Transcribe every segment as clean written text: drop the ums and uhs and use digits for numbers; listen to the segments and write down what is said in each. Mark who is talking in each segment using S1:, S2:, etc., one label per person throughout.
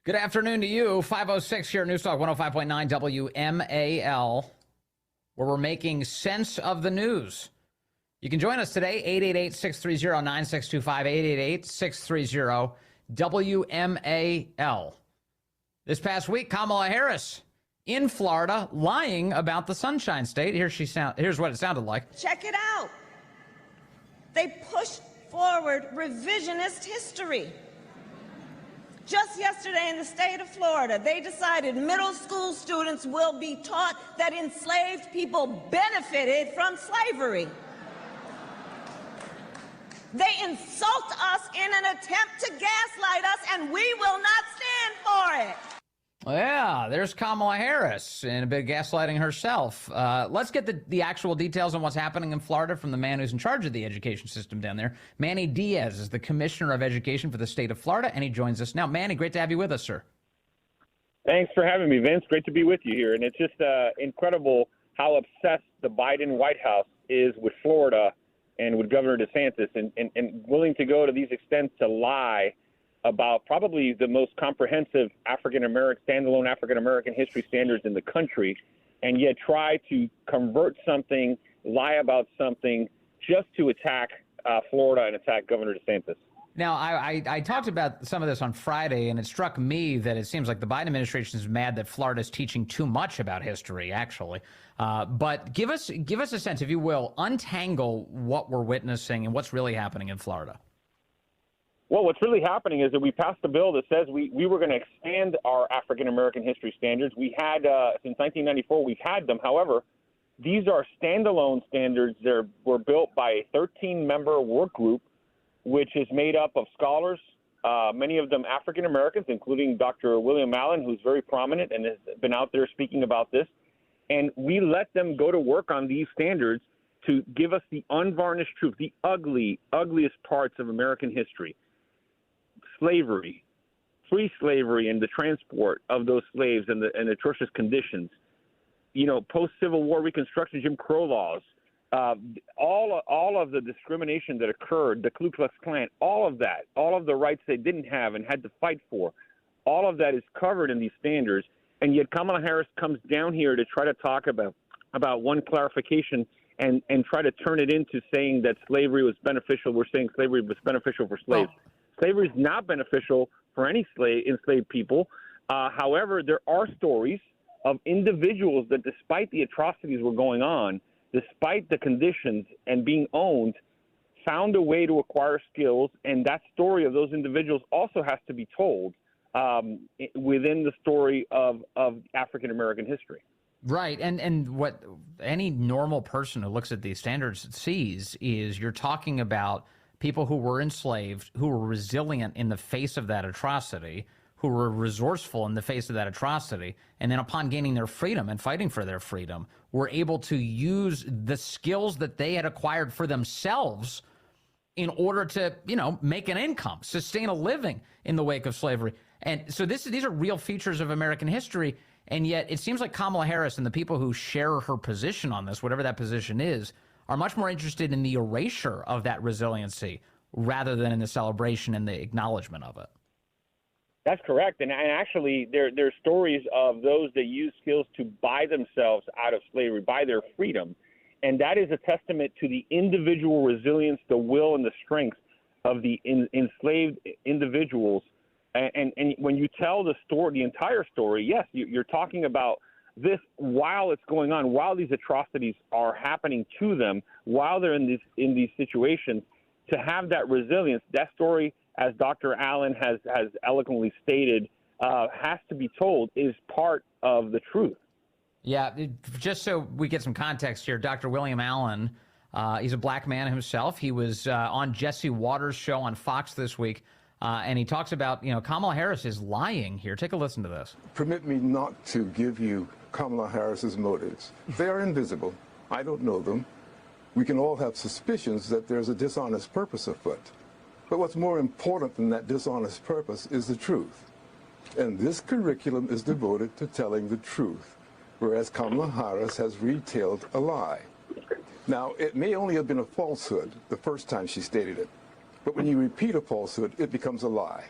S1: Good afternoon to you. 506 here at Newstalk 105.9 WMAL, where we're making sense of the news. You can join us today, 888-630-9625, 888-630-WMAL. This past week, Kamala Harris in Florida lying about the Sunshine State. Here's what it sounded like.
S2: Check it out. They pushed forward revisionist history. Just yesterday in the state of Florida, they decided middle school students will be taught that enslaved people benefited from slavery. They insult us in an attempt to gaslight us, and we will not stand for it.
S1: Yeah, there's Kamala Harris and a bit of gaslighting herself. Let's get the actual details on what's happening in Florida from the man who's in charge of the education system down there. Manny Diaz is the Commissioner of Education for the state of Florida, and he joins us now. Manny, great to have you with us, sir.
S3: Thanks for having me, Vince. Great to be with you here. And it's just incredible how obsessed the Biden White House is with Florida and with Governor DeSantis and willing to go to these extents to lie about probably the most comprehensive standalone African-American history standards in the country, and yet try to convert something, lie about something, just to attack Florida and attack Governor DeSantis.
S1: Now, I talked about some of this on Friday, and it struck me that it seems like the Biden administration is mad that Florida is teaching too much about history, actually. But give us a sense, if you will, untangle what we're witnessing and what's really happening in Florida.
S3: Well, what's really happening is that we passed a bill that says we were going to expand our African-American history standards. We had, since 1994, we've had them. However, these are standalone standards. They were built by a 13-member work group, which is made up of scholars, many of them African-Americans, including Dr. William Allen, who's very prominent and has been out there speaking about this. And we let them go to work on these standards to give us the unvarnished truth, the ugliest parts of American history. Slavery, free slavery, and the transport of those slaves and the atrocious conditions, post-Civil War Reconstruction, Jim Crow laws, all of the discrimination that occurred, the Ku Klux Klan, all of that, all of the rights they didn't have and had to fight for, all of that is covered in these standards. And yet Kamala Harris comes down here to try to talk about one clarification and try to turn it into saying that slavery was beneficial. We're saying slavery was beneficial for slaves. Oh. Slavery is not beneficial for any enslaved people. However, there are stories of individuals that, despite the atrocities were going on, despite the conditions and being owned, found a way to acquire skills. And that story of those individuals also has to be told within the story of African-American history.
S1: Right. And what any normal person who looks at these standards sees is you're talking about people who were enslaved, who were resilient in the face of that atrocity, who were resourceful in the face of that atrocity, and then upon gaining their freedom and fighting for their freedom, were able to use the skills that they had acquired for themselves in order to, make an income, sustain a living in the wake of slavery. And so these are real features of American history, and yet it seems like Kamala Harris and the people who share her position on this, whatever that position is, are much more interested in the erasure of that resiliency rather than in the celebration and the acknowledgement of it.
S3: That's correct. And actually, there's stories of those that use skills to buy themselves out of slavery, buy their freedom. And that is a testament to the individual resilience, the will, and the strength of the enslaved individuals. And when you tell the story, the entire story, yes, you're talking about this while it's going on, while these atrocities are happening to them, while they're in these situations, to have that resilience. That story, as Dr. Allen has eloquently stated, has to be told, is part of the truth.
S1: Yeah, just so we get some context here, Dr. William Allen, he's a black man himself. He was on Jesse Waters' show on Fox this week. And he talks about, Kamala Harris is lying here. Take a listen to this.
S4: Permit me not to give you Kamala Harris's motives. They are invisible. I don't know them. We can all have suspicions that there's a dishonest purpose afoot. But what's more important than that dishonest purpose is the truth. And this curriculum is devoted to telling the truth, whereas Kamala Harris has retailed a lie. Now, it may only have been a falsehood the first time she stated it, but when you repeat a falsehood, it becomes a lie.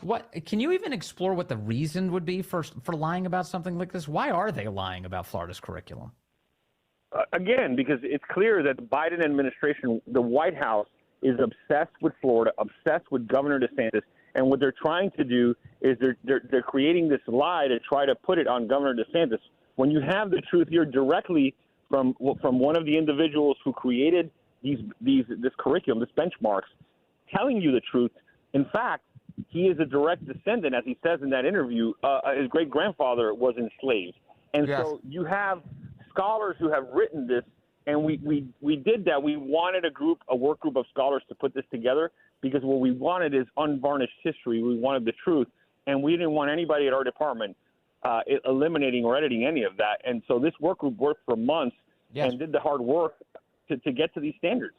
S1: What can you even explore what the reason would be for lying about something like this? Why are they lying about Florida's curriculum?
S3: Again, because it's clear that the Biden administration, the White House, is obsessed with Florida, obsessed with Governor DeSantis, and what they're trying to do is they're creating this lie to try to put it on Governor DeSantis. When you have the truth here directly from one of the individuals who created this curriculum, this benchmarks, telling you the truth. In fact, he is a direct descendant, as he says in that interview. His great-grandfather was enslaved. And
S1: yes.
S3: So you have scholars who have written this, and we did that. We wanted a work group of scholars to put this together because what we wanted is unvarnished history. We wanted the truth, and we didn't want anybody at our department eliminating or editing any of that. And so this work group worked for months and did the hard work to get to these standards.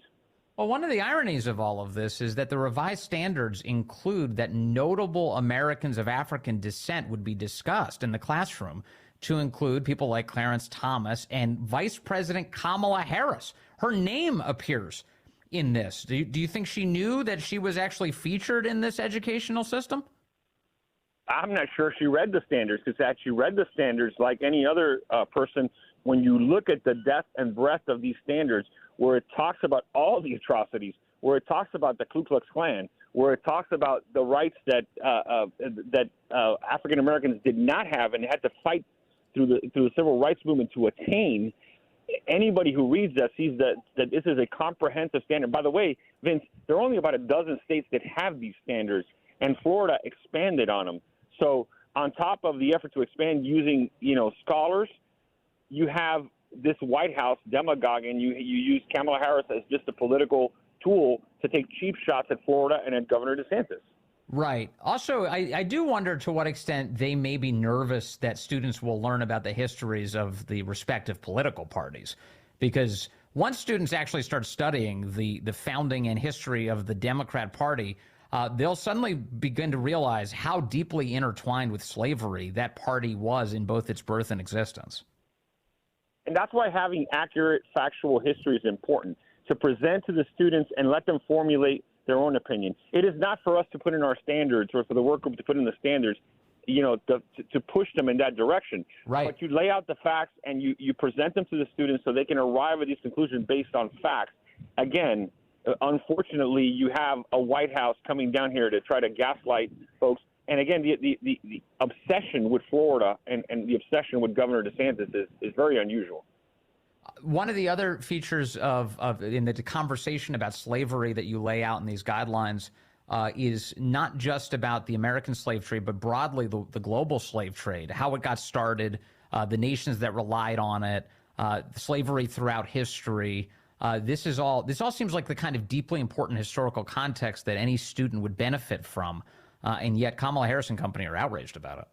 S1: Well, one of the ironies of all of this is that the revised standards include that notable Americans of African descent would be discussed in the classroom, to include people like Clarence Thomas and Vice President Kamala Harris. Her name appears in this. Do you think she knew that she was actually featured in this educational system?
S3: I'm not sure she read the standards, because had she read the standards like any other person, when you look at the depth and breadth of these standards, where it talks about all the atrocities, where it talks about the Ku Klux Klan, where it talks about the rights that African Americans did not have and had to fight through the civil rights movement to attain, anybody who reads that sees that this is a comprehensive standard. By the way, Vince, there are only about a dozen states that have these standards, and Florida expanded on them. So on top of the effort to expand using, scholars, you have this White House demagogue, and you use Kamala Harris as just a political tool to take cheap shots at Florida and at Governor DeSantis.
S1: Right. Also, I do wonder to what extent they may be nervous that students will learn about the histories of the respective political parties, because once students actually start studying the founding and history of the Democrat Party, they'll suddenly begin to realize how deeply intertwined with slavery that party was in both its birth and existence.
S3: And that's why having accurate, factual history is important, to present to the students and let them formulate their own opinion. It is not for us to put in our standards, or for the work group to put in the standards, to push them in that direction.
S1: Right.
S3: But you lay out the facts and you present them to the students so they can arrive at these conclusions based on facts. Again, unfortunately, you have a White House coming down here to try to gaslight folks. And again, the obsession with Florida and the obsession with Governor DeSantis is very unusual.
S1: One of the other features of in the conversation about slavery that you lay out in these guidelines is not just about the American slave trade, but broadly the global slave trade, how it got started, the nations that relied on it, slavery throughout history. This all seems like the kind of deeply important historical context that any student would benefit from, and yet Kamala Harris and company are outraged about it.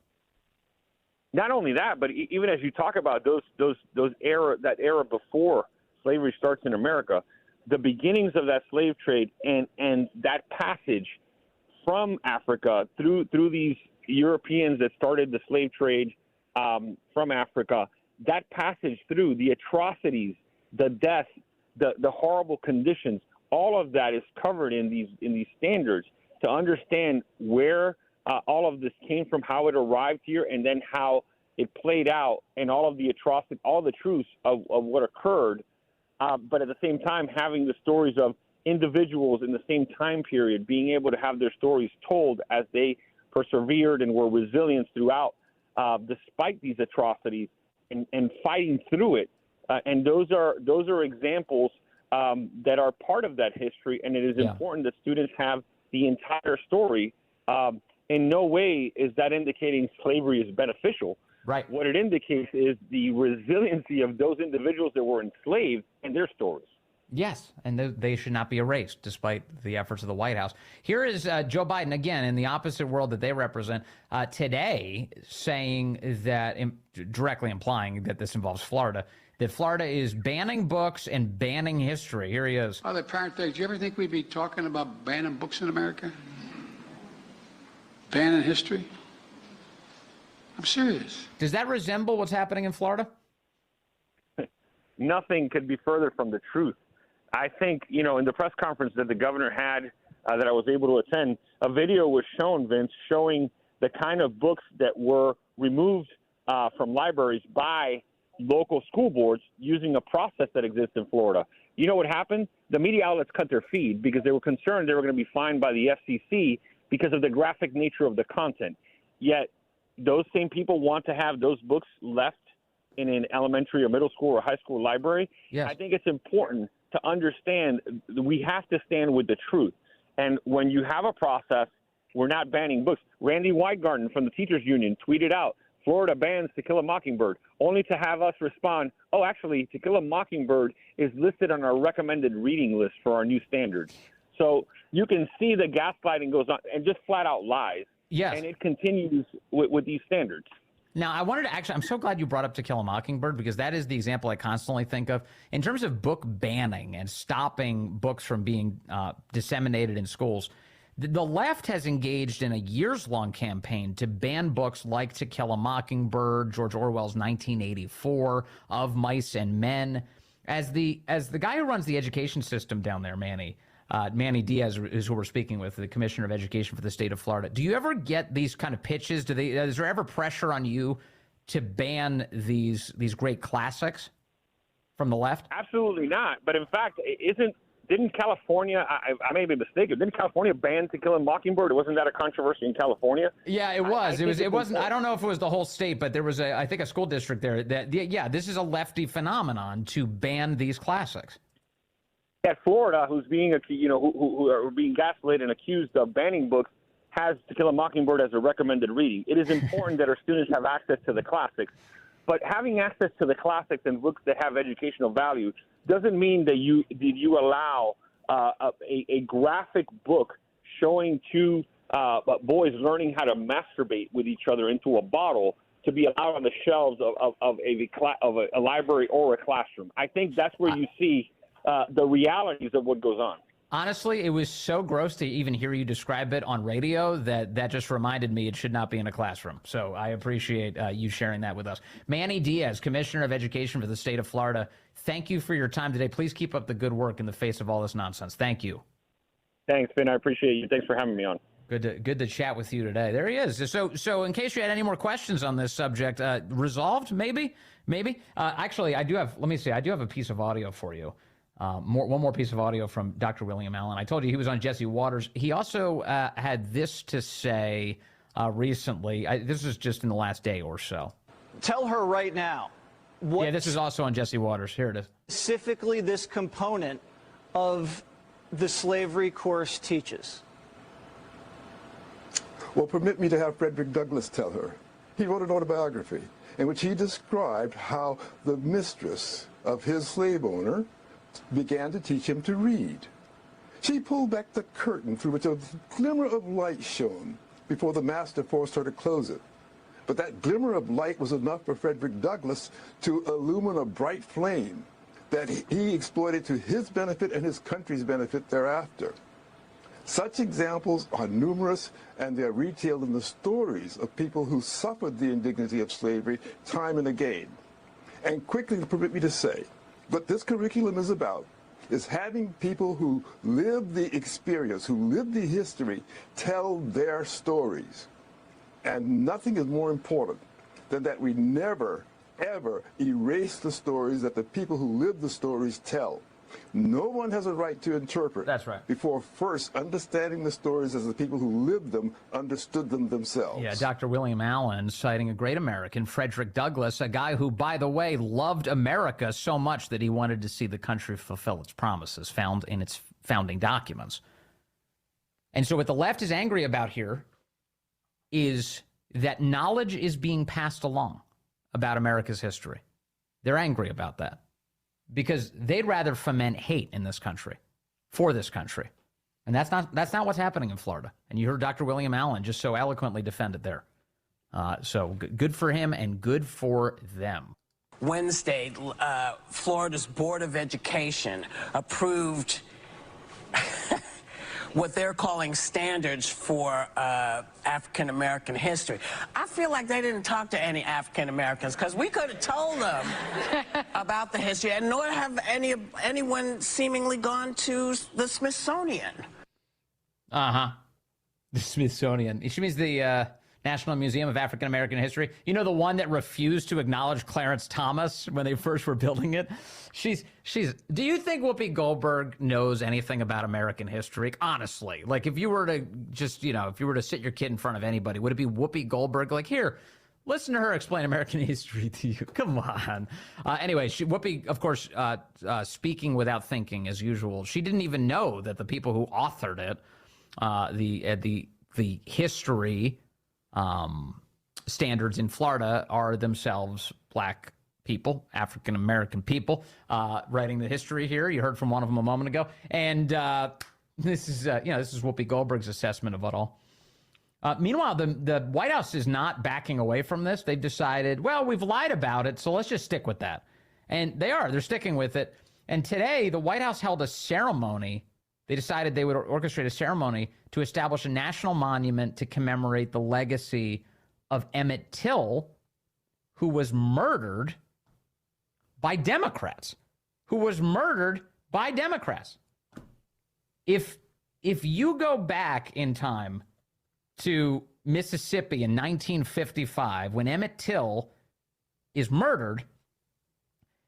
S3: Not only that, but even as you talk about that era before slavery starts in America, the beginnings of that slave trade and that passage from Africa through these Europeans that started the slave trade from Africa, that passage through the atrocities, the death, the horrible conditions, all of that is covered in these standards to understand where all of this came from, how it arrived here, and then how it played out, and all of the atrocity, all the truths of what occurred. But at the same time, having the stories of individuals in the same time period being able to have their stories told as they persevered and were resilient throughout, despite these atrocities, and fighting through it. And those are examples that are part of that history, and it is important that students have the entire story. In no way is that indicating slavery is beneficial.
S1: Right.
S3: What it indicates is the resiliency of those individuals that were enslaved and their stories.
S1: Yes, and they should not be erased, despite the efforts of the White House. Here is Joe Biden, again, in the opposite world that they represent, today saying that, directly implying that this involves Florida, that Florida is banning books and banning history. Here he is.
S5: Father Parent, do you ever think we'd be talking about banning books in America? Banning history? I'm serious.
S1: Does that resemble what's happening in Florida?
S3: Nothing could be further from the truth. I think, in the press conference that the governor had that I was able to attend, a video was shown, Vince, showing the kind of books that were removed from libraries by local school boards using a process that exists in Florida. You know what happened? The media outlets cut their feed because they were concerned they were going to be fined by the FCC because of the graphic nature of the content. Yet those same people want to have those books left in an elementary or middle school or high school library.
S1: Yes.
S3: I think it's important to understand we have to stand with the truth. And when you have a process, we're not banning books. Randy Weingarten from the Teachers Union tweeted out, Florida bans To Kill a Mockingbird, only to have us respond, oh, actually, To Kill a Mockingbird is listed on our recommended reading list for our new standards. So you can see the gaslighting goes on and just flat out lies.
S1: Yes.
S3: And it continues with these standards.
S1: Now, I wanted to I'm so glad you brought up To Kill a Mockingbird, because that is the example I constantly think of in terms of book banning and stopping books from being disseminated in schools. The left has engaged in a years-long campaign to ban books like To Kill a Mockingbird, George Orwell's 1984, Of Mice and Men. As the guy who runs the education system down there, Manny Diaz is who we're speaking with, the Commissioner of Education for the state of Florida. Do you ever get these kind of pitches? Is there ever pressure on you to ban these great classics from the left?
S3: Absolutely not. But in fact, didn't California, I may be mistaken, didn't California ban To Kill a Mockingbird? Wasn't that a controversy in California?
S1: Yeah, it was. It wasn't, I don't know if it was the whole state, but there was I think a school district there that, yeah, this is a lefty phenomenon to ban these classics.
S3: At Florida, who's being, who are being gaslit and accused of banning books, has To Kill a Mockingbird as a recommended reading. It is important that our students have access to the classics, but having access to the classics and books that have educational value doesn't mean that you allow a graphic book showing two boys learning how to masturbate with each other into a bottle to be allowed on the shelves of a library or a classroom. I think that's where you see the realities of what goes on.
S1: Honestly, it was so gross to even hear you describe it on radio that just reminded me it should not be in a classroom. So I appreciate you sharing that with us. Manny Diaz, Commissioner of Education for the state of Florida, thank you for your time today. Please keep up the good work in the face of all this nonsense. Thank you.
S3: Thanks, Finn. I appreciate you. Thanks for having me on.
S1: Good to chat with you today. There he is. So in case you had any more questions on this subject, resolved, maybe. Actually, I do have a piece of audio for you. One more piece of audio from Dr. William Allen. I told you he was on Jesse Waters. He also had this to say recently. This is just in the last day or so.
S6: Tell her right now.
S1: Yeah, this is also on Jesse Waters. Here it is.
S6: Specifically, this component of the slavery course teaches.
S4: Well, permit me to have Frederick Douglass tell her. He wrote an autobiography in which he described how the mistress of his slave owner began to teach him to read. She pulled back the curtain through which a glimmer of light shone before the master forced her to close it. But that glimmer of light was enough for Frederick Douglass to illumine a bright flame that he exploited to his benefit and his country's benefit thereafter. Such examples are numerous, and they are retailed in the stories of people who suffered the indignity of slavery time and again. And quickly, permit me to say, what this curriculum is about is having people who live the experience, who live the history, tell their stories. And nothing is more important than that we never, ever erase the stories that the people who live the stories tell. No one has a right to interpret.
S1: That's right.
S4: Before first understanding the stories as the people who lived them understood them themselves.
S1: Yeah, Dr. William Allen citing a great American, Frederick Douglass, a guy who, by the way, loved America so much that he wanted to see the country fulfill its promises found in its founding documents. And so what the left is angry about here is that knowledge is being passed along about America's history. They're angry about that, because they'd rather foment hate in this country, for this country. And that's not what's happening in Florida. And you heard Dr. William Allen just so eloquently defend it there. So good for him and good for them.
S7: Wednesday, Florida's Board of Education approved what they're calling standards for African-American history. I feel like they didn't talk to any African-Americans, because we could have told them about the history, and nor have anyone seemingly gone to the Smithsonian.
S1: Uh-huh. The Smithsonian. She means the National Museum of African American History. You know, the one that refused to acknowledge Clarence Thomas when they first were building it? Do you think Whoopi Goldberg knows anything about American history? Honestly, like if you were to just, if you were to sit your kid in front of anybody, would it be Whoopi Goldberg? Like, here, listen to her explain American history to you. Come on. Anyway, Whoopi, of course, speaking without thinking as usual. She didn't even know that the people who authored it, the history standards in Florida are themselves black people, African American people, writing the history here. You heard from one of them a moment ago, and this is Whoopi Goldberg's assessment of it all. Meanwhile, the White House is not backing away from this. They've decided, well, we've lied about it, so let's just stick with that, and they're sticking with it. And today, the White House held a ceremony. They decided they would orchestrate a ceremony to establish a national monument to commemorate the legacy of Emmett Till, who was murdered by Democrats. If you go back in time to Mississippi in 1955, when Emmett Till is murdered,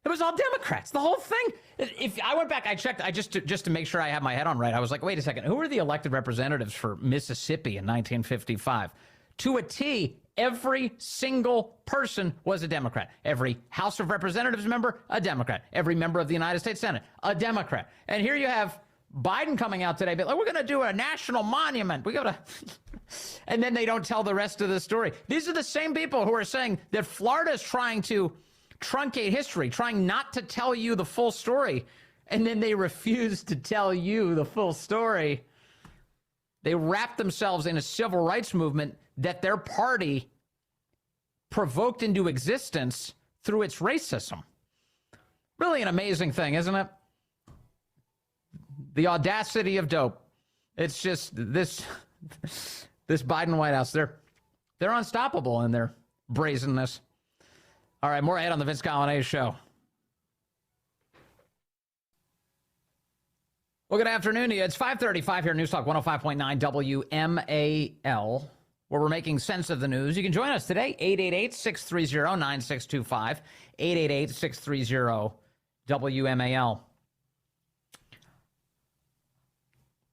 S1: it was all Democrats, the whole thing. If I went back, I checked, just to make sure I have my head on right. I was like, wait a second, who were the elected representatives for Mississippi in 1955? To a T, every single person was a Democrat. Every House of Representatives member, a Democrat. Every member of the United States Senate, a Democrat. And here you have Biden coming out today, but like, we're going to do a national monument. We got to, and then they don't tell the rest of the story. These are the same people who are saying that Florida is trying to truncate history, trying not to tell you the full story, and then they refuse to tell you the full story. They wrap themselves in a civil rights movement that their party provoked into existence through its racism. Really an amazing thing, isn't it? The audacity of dope. It's just this Biden White House, they're unstoppable in their brazenness. All right, more ahead on the Vince Coglianese Show. Well, good afternoon to you. It's 5:35 here, News Talk 105.9 WMAL, where we're making sense of the news. You can join us today, 888-630-9625, 888-630-WMAL.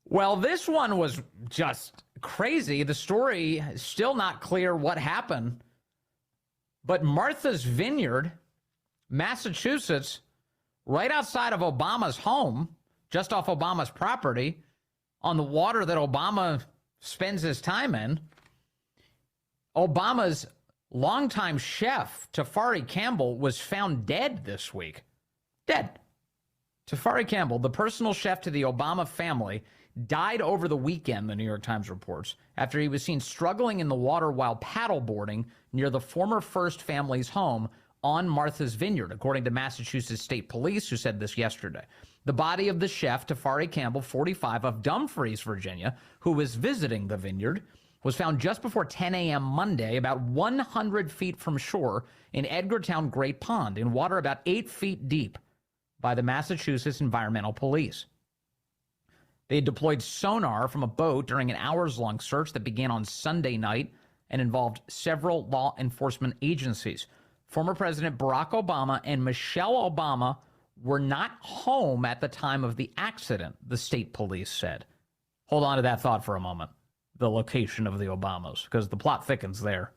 S1: Well, this one was just crazy. The story is still not clear what happened. But Martha's Vineyard, Massachusetts, right outside of Obama's home, just off Obama's property, on the water that Obama spends his time in, Obama's longtime chef, Tafari Campbell, was found dead this week. Dead. Tafari Campbell, the personal chef to the Obama family, died over the weekend, the New York Times reports, after he was seen struggling in the water while paddleboarding near the former First family's home on Martha's Vineyard, according to Massachusetts State Police, who said this yesterday. The body of the chef, Tafari Campbell, 45, of Dumfries, Virginia, who was visiting the vineyard, was found just before 10 a.m. Monday, about 100 feet from shore in Edgartown Great Pond, in water about 8 feet deep, by the Massachusetts Environmental Police. They had deployed sonar from a boat during an hours-long search that began on Sunday night and involved several law enforcement agencies. Former President Barack Obama and Michelle Obama were not home at the time of the accident, the state police said. Hold on to that thought for a moment, the location of the Obamas, because the plot thickens there.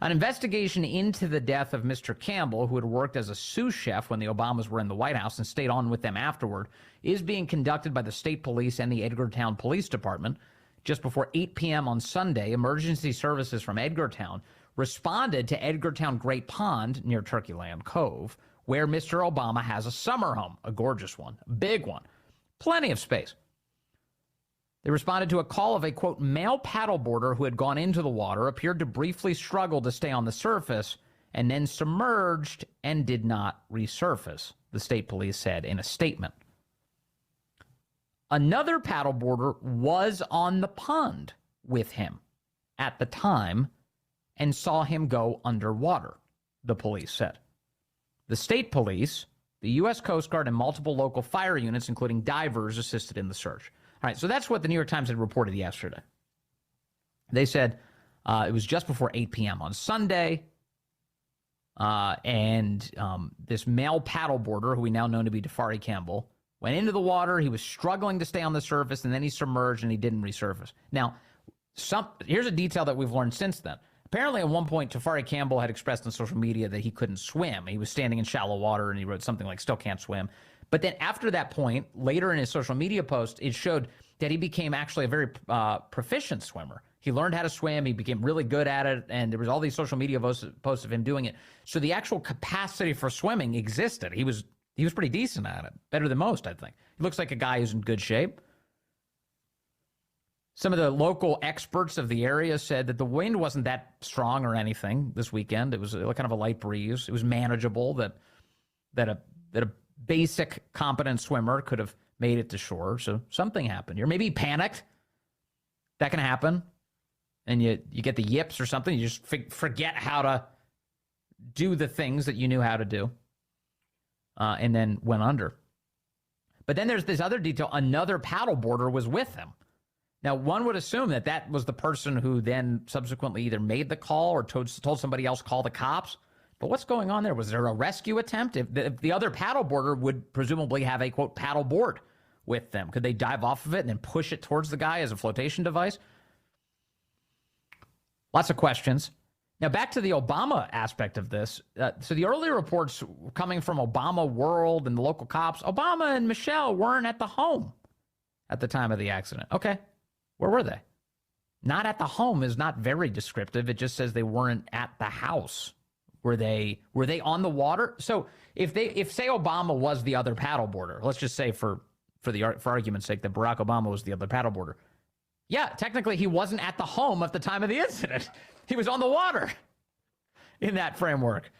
S1: An investigation into the death of Mr. Campbell, who had worked as a sous chef when the Obamas were in the White House and stayed on with them afterward, is being conducted by the state police and the Edgartown Police Department. Just before 8 p.m. on Sunday, emergency services from Edgartown responded to Edgartown Great Pond near Turkeyland Cove, where Mr. Obama has a summer home, a gorgeous one, a big one, plenty of space. They responded to a call of a, quote, male paddleboarder who had gone into the water, appeared to briefly struggle to stay on the surface, and then submerged and did not resurface, the state police said in a statement. Another paddleboarder was on the pond with him at the time and saw him go underwater, the police said. The state police, the U.S. Coast Guard, and multiple local fire units, including divers, assisted in the search. All right, so that's what the New York Times had reported yesterday. They said it was just before 8 p.m. on Sunday, and this male paddleboarder, who we now know to be Tafari Campbell, went into the water. He was struggling to stay on the surface, and then he submerged, and he didn't resurface. Now, here's a detail that we've learned since then. Apparently, at one point, Tafari Campbell had expressed on social media that he couldn't swim. He was standing in shallow water, and he wrote something like, still can't swim. But then after that point, later in his social media post, it showed that he became actually a very proficient swimmer. He learned how to swim. He became really good at it, and there was all these social media posts of him doing it. So the actual capacity for swimming existed. He was pretty decent at it, better than most, I think. He looks like a guy who's in good shape. Some of the local experts of the area said that the wind wasn't that strong or anything this weekend. It was kind of a light breeze. It was manageable. That a basic competent swimmer could have made it to shore. So something happened here. Maybe he panicked. That can happen. And you get the yips or something. You just forget how to do the things that you knew how to do. And then went under. But then there's this other detail. Another paddleboarder was with him. Now, one would assume that was the person who then subsequently either made the call or told somebody else call the cops. But what's going on there? Was there a rescue attempt? If the other paddleboarder would presumably have a, quote, paddleboard with them. Could they dive off of it and then push it towards the guy as a flotation device? Lots of questions. Now, back to the Obama aspect of this. So the early reports coming from Obama World and the local cops, Obama and Michelle weren't at the home at the time of the accident. Okay. Where were they? Not at the home is not very descriptive. It just says they weren't at the house. Were they on the water? So if say Obama was the other paddleboarder, let's just say for argument's sake that Barack Obama was the other paddleboarder. Yeah, technically he wasn't at the home at the time of the incident. He was on the water in that framework.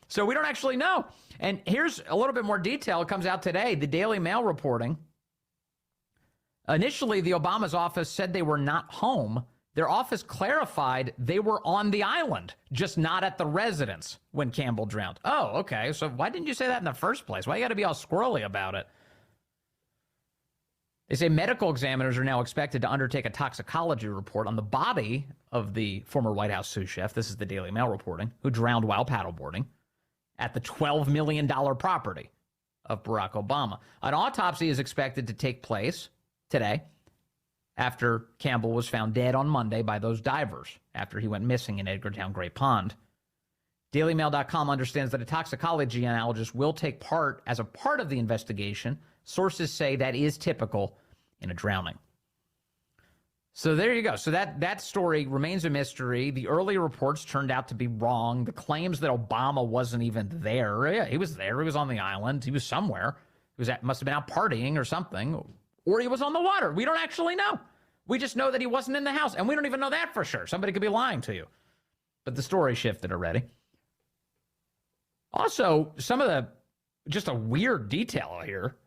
S1: So we don't actually know. And here's a little bit more detail. It comes out today. The Daily Mail reporting. Initially, the Obama's office said they were not home. Their office clarified they were on the island, just not at the residence when Campbell drowned. Oh, okay. So why didn't you say that in the first place? Why you got to be all squirrely about it? They say medical examiners are now expected to undertake a toxicology report on the body of the former White House sous chef, this is the Daily Mail reporting, who drowned while paddleboarding at the $12 million property of Barack Obama. An autopsy is expected to take place today after Campbell was found dead on Monday by those divers after he went missing in Edgartown Great Pond. DailyMail.com understands that a toxicology analyst will take part as a part of the investigation. Sources say that is typical in a drowning. So there you go. So that story remains a mystery. The early reports turned out to be wrong. The claims that Obama wasn't even there. Yeah, he was there. He was on the island. He was somewhere. Must have been out partying or something. Or he was on the water. We don't actually know. We just know that he wasn't in the house. And we don't even know that for sure. Somebody could be lying to you. But the story shifted already. Also, just a weird detail here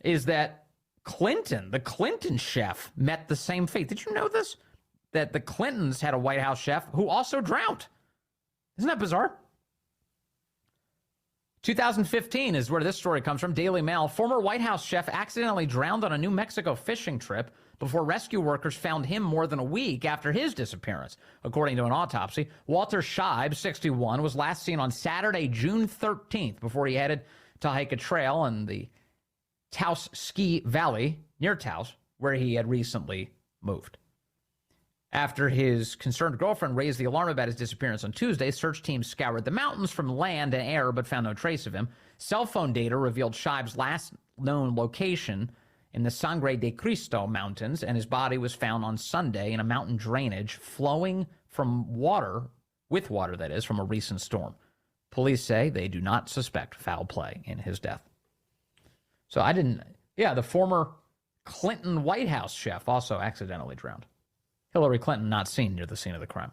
S1: is that the Clinton chef met the same fate. Did you know this? That the Clintons had a White House chef who also drowned. Isn't that bizarre? 2015 is where this story comes from. Daily Mail. Former White House chef accidentally drowned on a New Mexico fishing trip before rescue workers found him more than a week after his disappearance. According to an autopsy, Walter Scheib, 61, was last seen on Saturday, June 13th, before he headed to hike a trail in the Taos Ski Valley near Taos, where he had recently moved. After his concerned girlfriend raised the alarm about his disappearance on Tuesday, search teams scoured the mountains from land and air but found no trace of him. Cell phone data revealed Scheib's last known location in the Sangre de Cristo Mountains, and his body was found on Sunday in a mountain drainage flowing from with water that is, from a recent storm. Police say they do not suspect foul play in his death. So the former Clinton White House chef also accidentally drowned. Hillary Clinton not seen near the scene of the crime.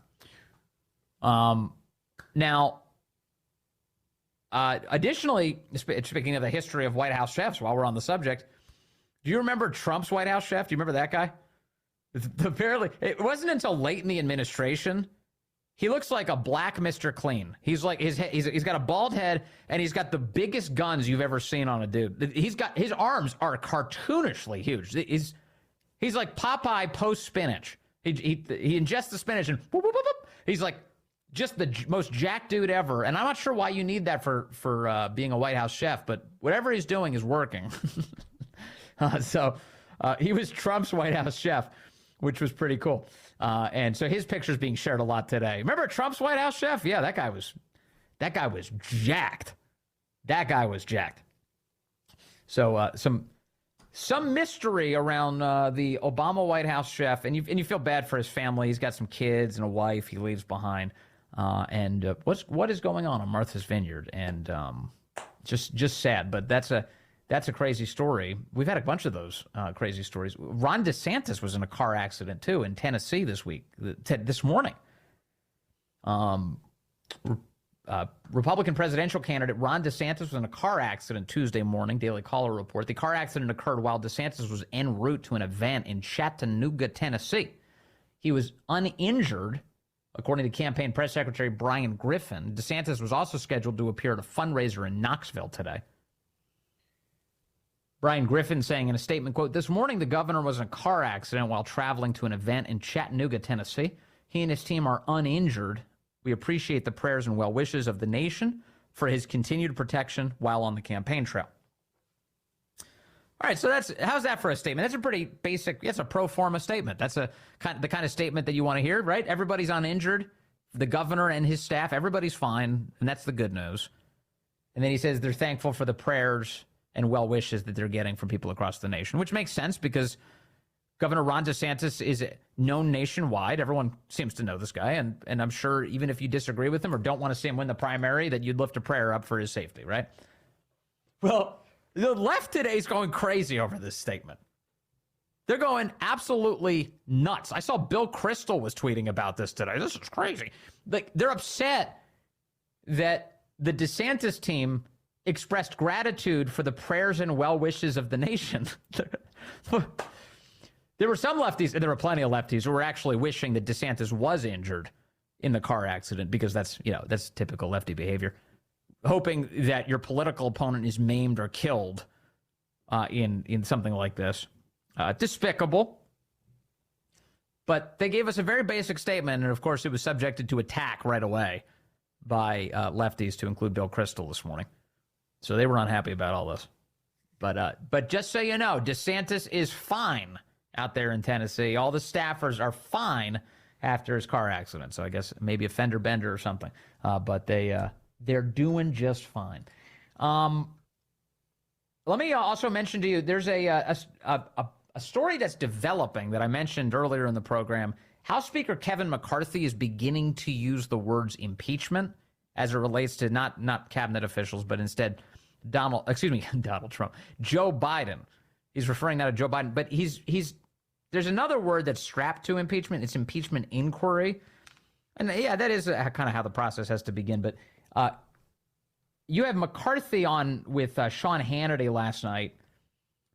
S1: Additionally, speaking of the history of White House chefs, while we're on the subject, do you remember Trump's White House chef? Do you remember that guy? Apparently, it wasn't until late in the administration. He looks like a black Mr. Clean. He's like he's got a bald head and he's got the biggest guns you've ever seen on a dude. His arms are cartoonishly huge. He's like Popeye post spinach. He ingests the spinach and whoop, whoop, whoop, whoop. He's like just the most jacked dude ever. And I'm not sure why you need that for being a White House chef, but whatever he's doing is working. So he was Trump's White House chef, which was pretty cool. And so his picture's being shared a lot today. Remember Trump's White House chef? Yeah, that guy was jacked. That guy was jacked. So some mystery around the Obama White House chef, and you feel bad for his family. He's got some kids and a wife he leaves behind. And what is going on Martha's Vineyard? And just sad, but that's a crazy story. We've had a bunch of those crazy stories. Ron DeSantis was in a car accident too in Tennessee this morning. Republican presidential candidate Ron DeSantis was in a car accident Tuesday morning, Daily Caller report. The car accident occurred while DeSantis was en route to an event in Chattanooga, Tennessee. He was uninjured, according to campaign press secretary Brian Griffin. DeSantis was also scheduled to appear at a fundraiser in Knoxville today. Brian Griffin saying in a statement, quote, "This morning the governor was in a car accident while traveling to an event in Chattanooga, Tennessee. He and his team are uninjured. We appreciate the prayers and well wishes of the nation for his continued protection while on the campaign trail." All right, so how's that for a statement? That's a pretty basic, it's a pro forma statement. That's the kind of statement that you want to hear, right? Everybody's uninjured. The governor and his staff, everybody's fine, and that's the good news. And then he says they're thankful for the prayers and well wishes that they're getting from people across the nation, which makes sense because Governor Ron DeSantis is known nationwide. Everyone seems to know this guy, and I'm sure even if you disagree with him or don't want to see him win the primary, that you'd lift a prayer up for his safety, right? Well, the left today is going crazy over this statement. They're going absolutely nuts. I saw Bill Kristol was tweeting about this today. This is crazy. Like, they're upset that the DeSantis team expressed gratitude for the prayers and well wishes of the nation. There were some lefties, and there were plenty of lefties who were actually wishing that DeSantis was injured in the car accident because that's typical lefty behavior. Hoping that your political opponent is maimed or killed in something like this. Despicable. But they gave us a very basic statement, and of course it was subjected to attack right away by lefties, to include Bill Kristol this morning. So they were unhappy about all this. But just so you know, DeSantis is fine out there in Tennessee. All the staffers are fine after his car accident. So I guess maybe a fender bender or something. But they're doing just fine. Let me also mention to you, there's a story that's developing that I mentioned earlier in the program. House Speaker Kevin McCarthy is beginning to use the words impeachment as it relates to not cabinet officials, but instead Donald Trump, Joe Biden. He's referring now to Joe Biden, but there's another word that's strapped to impeachment. It's impeachment inquiry. And yeah, that is kind of how the process has to begin. But you have McCarthy on with Sean Hannity last night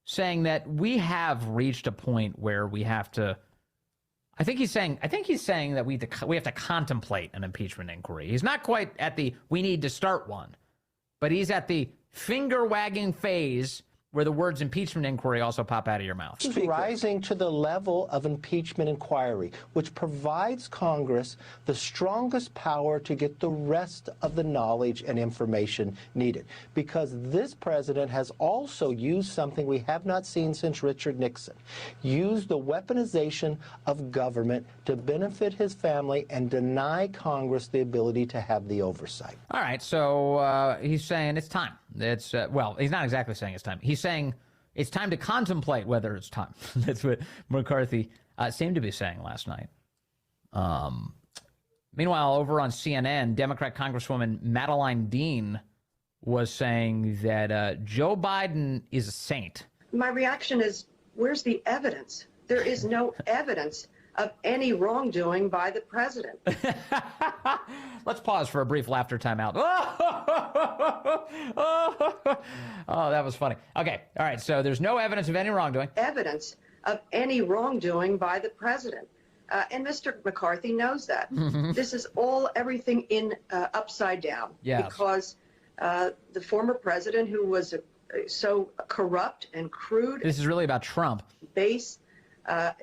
S1: saying that we have reached a point where we have to, I think he's saying that we have to contemplate an impeachment inquiry. He's not quite at the we need to start one, but he's at the finger-wagging phase where the words impeachment inquiry also pop out of your mouth.
S8: Rising to the level of impeachment inquiry, which provides Congress the strongest power to get the rest of the knowledge and information needed. Because this president has also used something we have not seen since Richard Nixon, used the weaponization of government to benefit his family and deny Congress the ability to have the oversight.
S1: All right, so he's saying it's time. It's well, he's not exactly saying it's time. He's saying it's time to contemplate whether it's time. That's what McCarthy seemed to be saying last night. Meanwhile, over on CNN, Democrat Congresswoman Madeline Dean was saying that Joe Biden is a saint.
S9: My reaction is, where's the evidence? There is no evidence of any wrongdoing by the president.
S1: Let's pause for a brief laughter timeout. Oh, that was funny. Okay, all right, so there's no evidence of any wrongdoing.
S9: Evidence of any wrongdoing by the president. And Mr. McCarthy knows that. This is everything in upside down.
S1: Yes.
S9: Because the former president, who was so corrupt and crude.
S1: This is really about Trump.
S9: Base.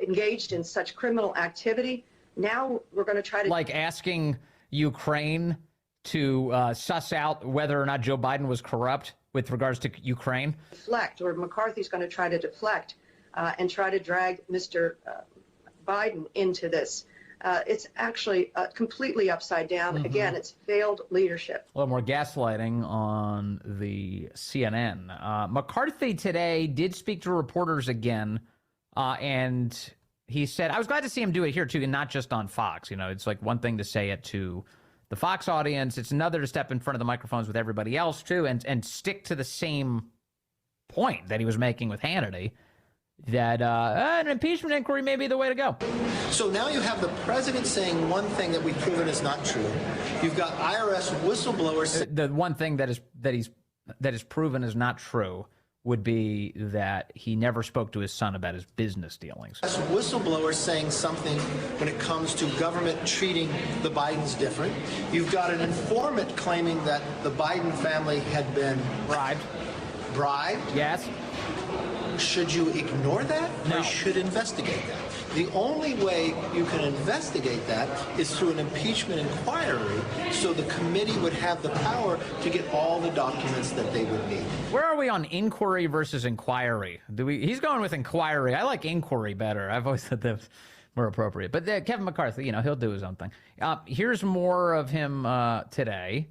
S9: engaged in such criminal activity. Now we're going to try to...
S1: Like asking Ukraine to suss out whether or not Joe Biden was corrupt with regards to Ukraine?
S9: Deflect, or McCarthy's going to try to deflect and try to drag Mr. Biden into this. It's actually completely upside down. Again, it's failed leadership.
S1: A little more gaslighting on the CNN. McCarthy today did speak to reporters again, and he said, I was glad to see him do it here, too, and not just on Fox. You know, it's like one thing to say it to the Fox audience. It's another to step in front of the microphones with everybody else, too, and stick to the same point that he was making with Hannity, that an impeachment inquiry may be the way to go.
S8: So now you have the president saying one thing that we've proven is not true. You've got IRS whistleblowers.
S1: The one thing that is proven is not true would be that he never spoke to his son about his business dealings.
S8: Whistleblowers saying something when it comes to government treating the Bidens different. You've got an informant claiming that the Biden family had been
S1: bribed. Yes.
S8: Should you ignore that?
S1: No.
S8: Or should investigate that? The only way you can investigate that is through an impeachment inquiry, so the committee would have the power to get all the documents that they would need.
S1: Where are we on inquiry versus inquiry? He's going with inquiry. I like inquiry better. I've always thought that's more appropriate. But Kevin McCarthy, he'll do his own thing. Here's more of him today.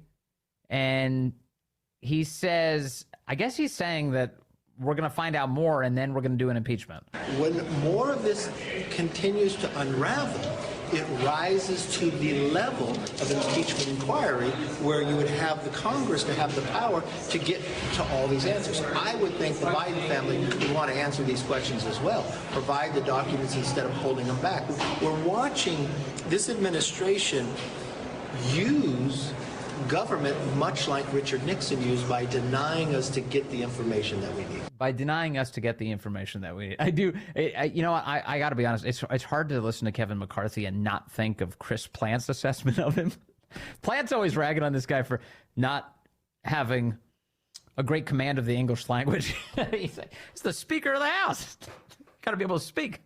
S1: And he says, I guess he's saying that we're going to find out more, and then we're going to do an impeachment.
S8: When more of this continues to unravel, it rises to the level of an impeachment inquiry where you would have the Congress to have the power to get to all these answers. I would think the Biden family would want to answer these questions as well, provide the documents instead of holding them back. We're watching this administration use government much like Richard Nixon used by denying us to get the information that we need.
S1: By denying us to get the information that we need. I got to be honest, it's hard to listen to Kevin McCarthy and not think of Chris Plant's assessment of him. Plant's always ragging on this guy for not having a great command of the English language. He's the Speaker of the House. Got to be able to speak.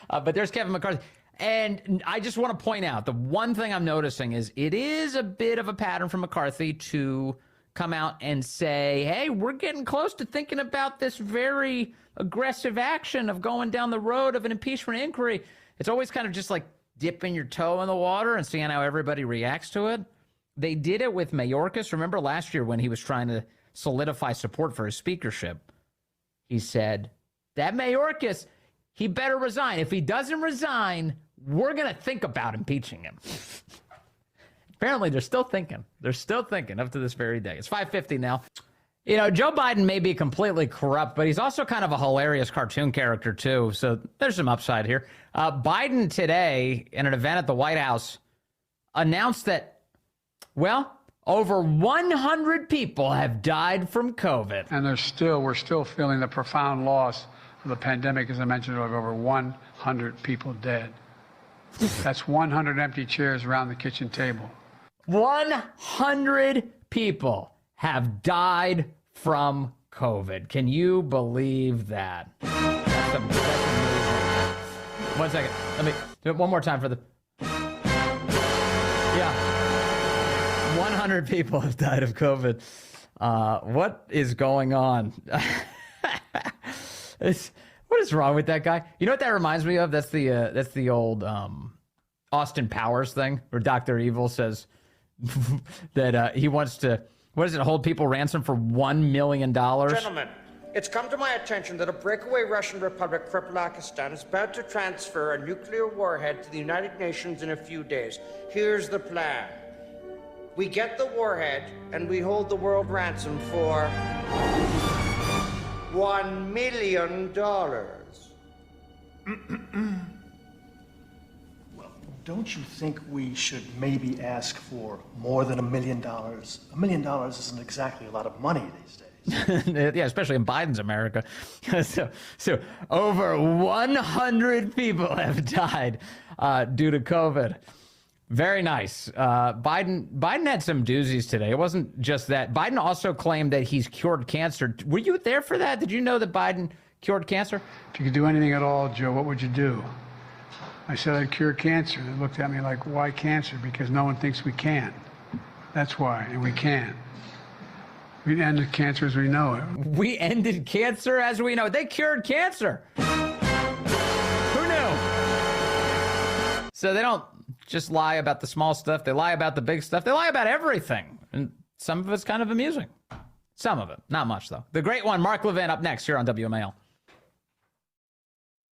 S1: But there's Kevin McCarthy. And I just want to point out, the one thing I'm noticing is it is a bit of a pattern for McCarthy to come out and say, hey, we're getting close to thinking about this very aggressive action of going down the road of an impeachment inquiry. It's always kind of just like dipping your toe in the water and seeing how everybody reacts to it. They did it with Mayorkas. Remember last year when he was trying to solidify support for his speakership? He said, that Mayorkas, he better resign. If he doesn't resign, we're going to think about impeaching him. Apparently, they're still thinking. They're still thinking up to this very day. It's 5:50 now. Joe Biden may be completely corrupt, but he's also kind of a hilarious cartoon character, too. So there's some upside here. Biden today, in an event at the White House, announced that, over 100 people have died from COVID.
S5: And we're still feeling the profound loss of the pandemic, as I mentioned, of over 100 people dead. That's 100 empty chairs around the kitchen table. 100 people have died from COVID. Can you believe that? That's amazing. 1 second. Let me do it one more time for the... Yeah. 100 people have died of COVID. What is going on? What is wrong with that guy? You know what that reminds me of? That's the old Austin Powers thing, where Dr. Evil says that he wants to, hold people ransom for $1 million?
S10: Gentlemen, it's come to my attention that a breakaway Russian republic, Kripalakistan, is about to transfer a nuclear warhead to the United Nations in a few days. Here's the plan. We get the warhead, and we hold the world ransom for $1 million.
S11: Well, don't you think we should maybe ask for more than $1 million? $1 million isn't exactly a lot of money these days.
S1: Yeah, especially in Biden's America. So over 100 people have died due to COVID. Very nice. Biden had some doozies today. It wasn't just that. Biden also claimed that he's cured cancer. Were you there for that? Did you know that Biden cured cancer?
S12: If you could do anything at all, Joe, what would you do? I said I'd cure cancer. They looked at me like, why cancer? Because no one thinks we can. That's why, and we can. We ended cancer as we know it.
S1: We ended cancer as we know it. They cured cancer. Who knew? So they don't just lie about the small stuff. They lie about the big stuff. They lie about everything. And some of it's kind of amusing. Some of it. Not much, though. The great one, Mark Levin, up next here on WMAL.